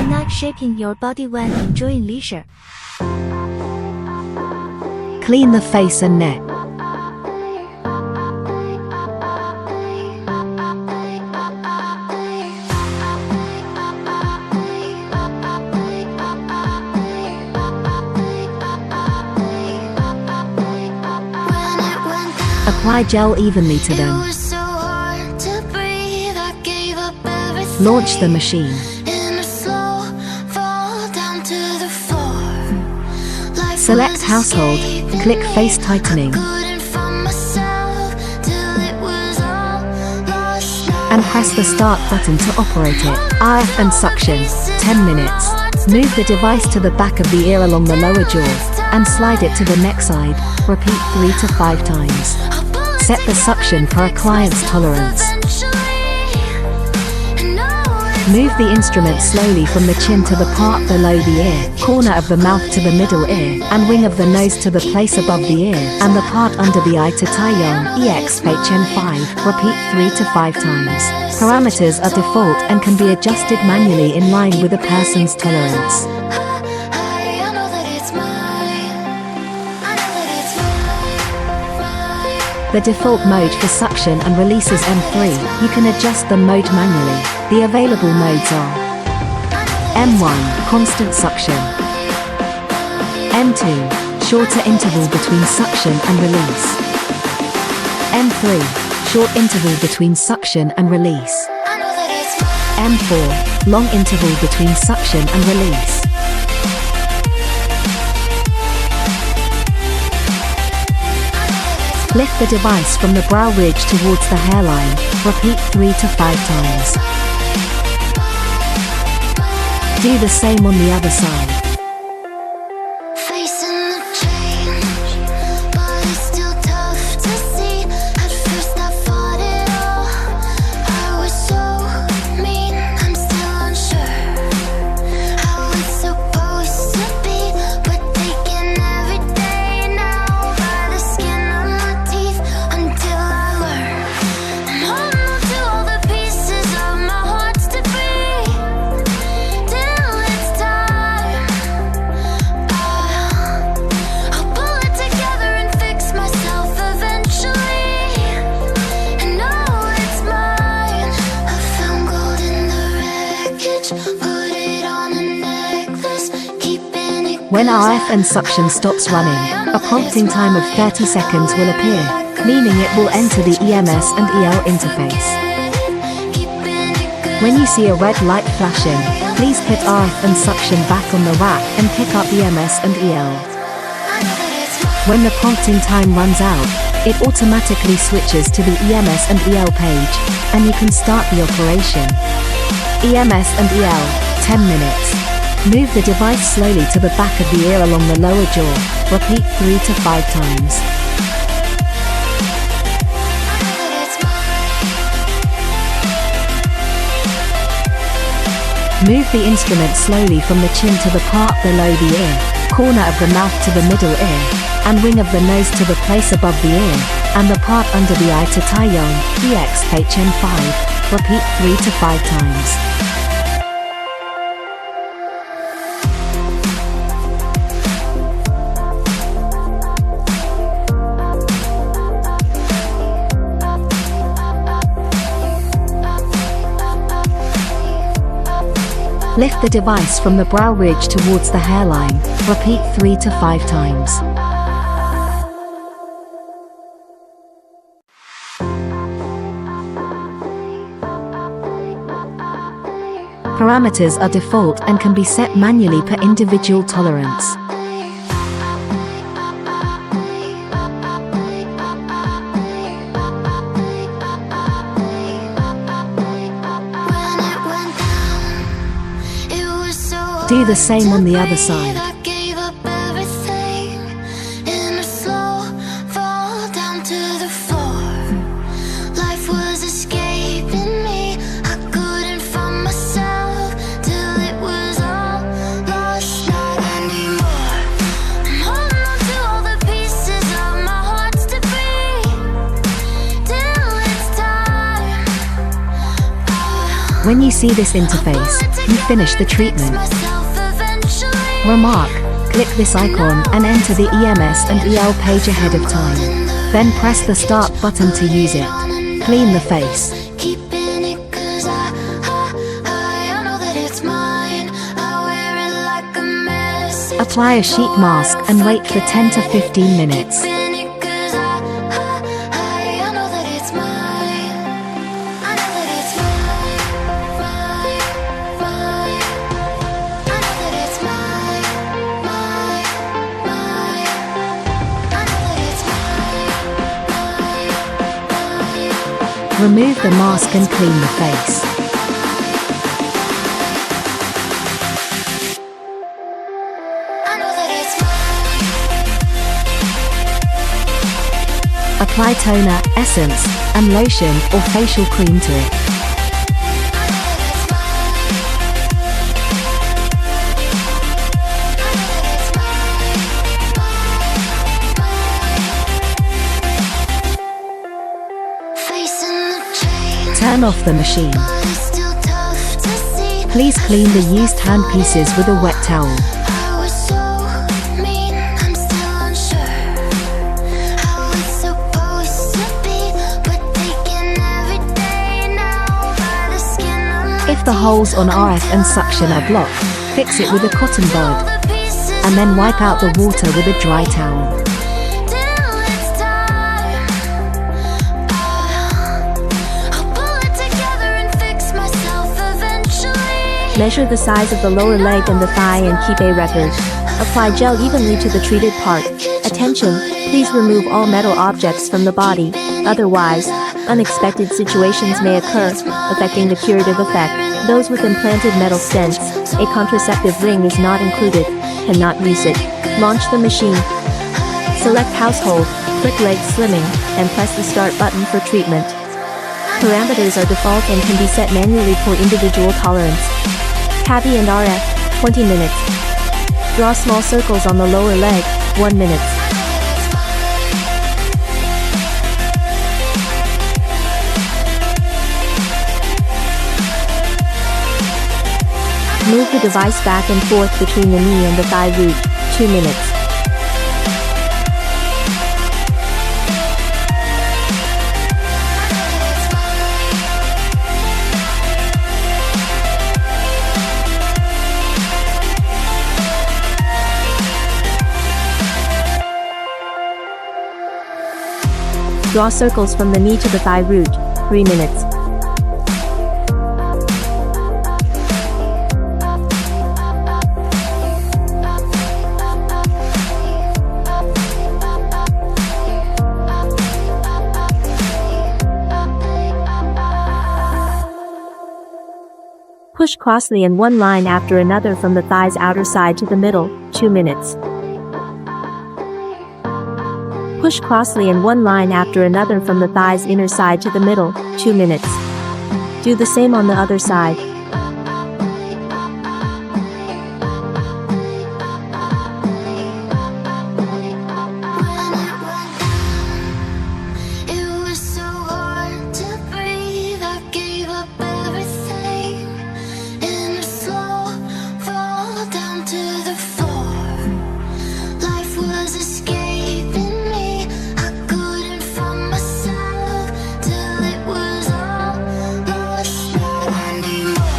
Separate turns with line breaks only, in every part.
Why not shaping your body when enjoying leisure?
Clean the face and neck. Apply gel evenly to them. Launch the machine. Select household, click face tightening, and press the start button to operate it. RF and suction, 10 minutes. Move the device to the back of the ear along the lower jaw, and slide it to the neck side. Repeat 3 to 5 times. Set the suction for a client's tolerance. Move the instrument slowly from the chin to the part below the ear, corner of the mouth to the middle ear, and wing of the nose to the place above the ear, and the part under the eye to Taiyong, EXFHN5. Repeat 3 to 5 times. Parameters are default and can be adjusted manually in line with a person's tolerance. The default mode for suction and release is M3. You can adjust the mode manually. The available modes are M1, constant suction. M2, shorter interval between suction and release. M3, short interval between suction and release. M4, long interval between suction and release. Lift the device from the brow ridge towards the hairline. Repeat 3 to 5 times. Do the same on the other side. When RF and suction stops running, a prompting time of 30 seconds will appear, meaning it will enter the EMS and EL interface. When you see a red light flashing, please put RF and suction back on the rack and pick up EMS and EL. When the prompting time runs out, it automatically switches to the EMS and EL page, and you can start the operation. EMS and EL, 10 minutes. Move the device slowly to the back of the ear along the lower jaw. Repeat 3 to 5 times. Move the instrument slowly from the chin to the part below the ear, corner of the mouth to the middle ear, and wing of the nose to the place above the ear, and the part under the eye to Taiyong, EXHN5. Repeat 3 to 5 times. Lift the device from the brow ridge towards the hairline. Repeat 3 to 5 times. Parameters are default and can be set manually per individual tolerance. Do the same on the other side. When you see this interface, you finish the treatment. Remark: click this icon and enter the EMS and EL page ahead of time. Then press the start button to use it. Clean the face. Apply a sheet mask and wait for 10 to 15 minutes. Remove the mask and clean the face. Apply toner, essence, and lotion or facial cream to it. Turn off the machine. Please clean the used handpieces with a wet towel. If the holes on RF and suction are blocked, fix it with a cotton bud, and then wipe out the water with a dry towel.
Measure the size of the lower leg and the thigh and keep a record. Apply gel evenly to the treated part. Attention, please remove all metal objects from the body, otherwise, unexpected situations may occur, affecting the curative effect. Those with implanted metal stents, a contraceptive ring is not included, cannot use it. Launch the machine. Select household, click leg slimming, and press the start button for treatment. Parameters are default and can be set manually for individual tolerance. Cavi and RF, 20 minutes. Draw small circles on the lower leg, 1 minute. Move the device back and forth between the knee and the thigh root, 2 minutes. Draw circles from the knee to the thigh root, 3 minutes. Push crossly in one line after another from the thigh's outer side to the middle, 2 minutes. Push crossly in one line after another from the thigh's inner side to the middle, 2 minutes. Do the same on the other side.
Anymore.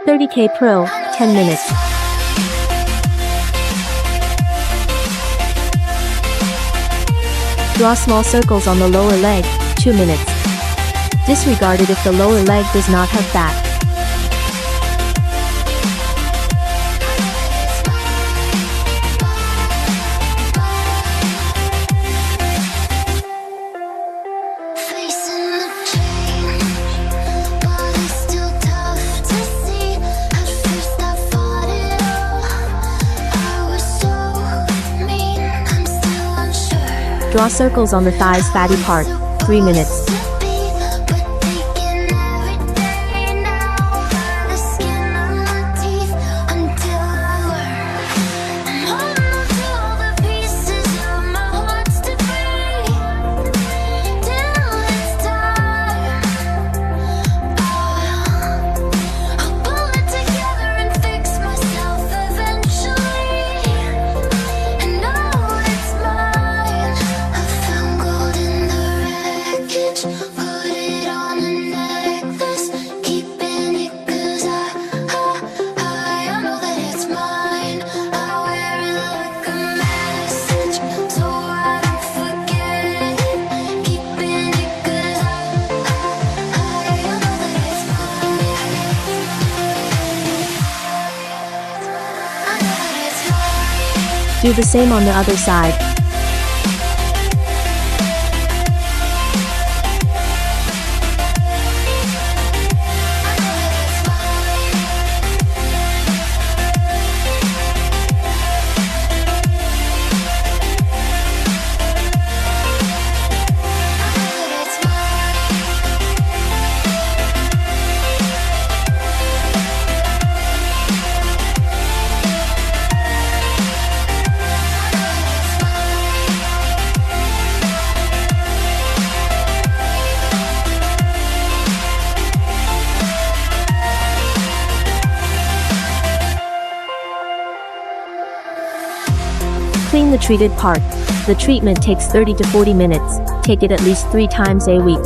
30K Pro, 10 minutes. Draw small circles on the lower leg, 2 minutes. Disregard it if the lower leg does not have fat. Draw circles on the thigh's fatty part, 3 minutes. Do the same on the other side. Clean the treated part. The treatment takes 30 to 40 minutes. Take it at least 3 times a week.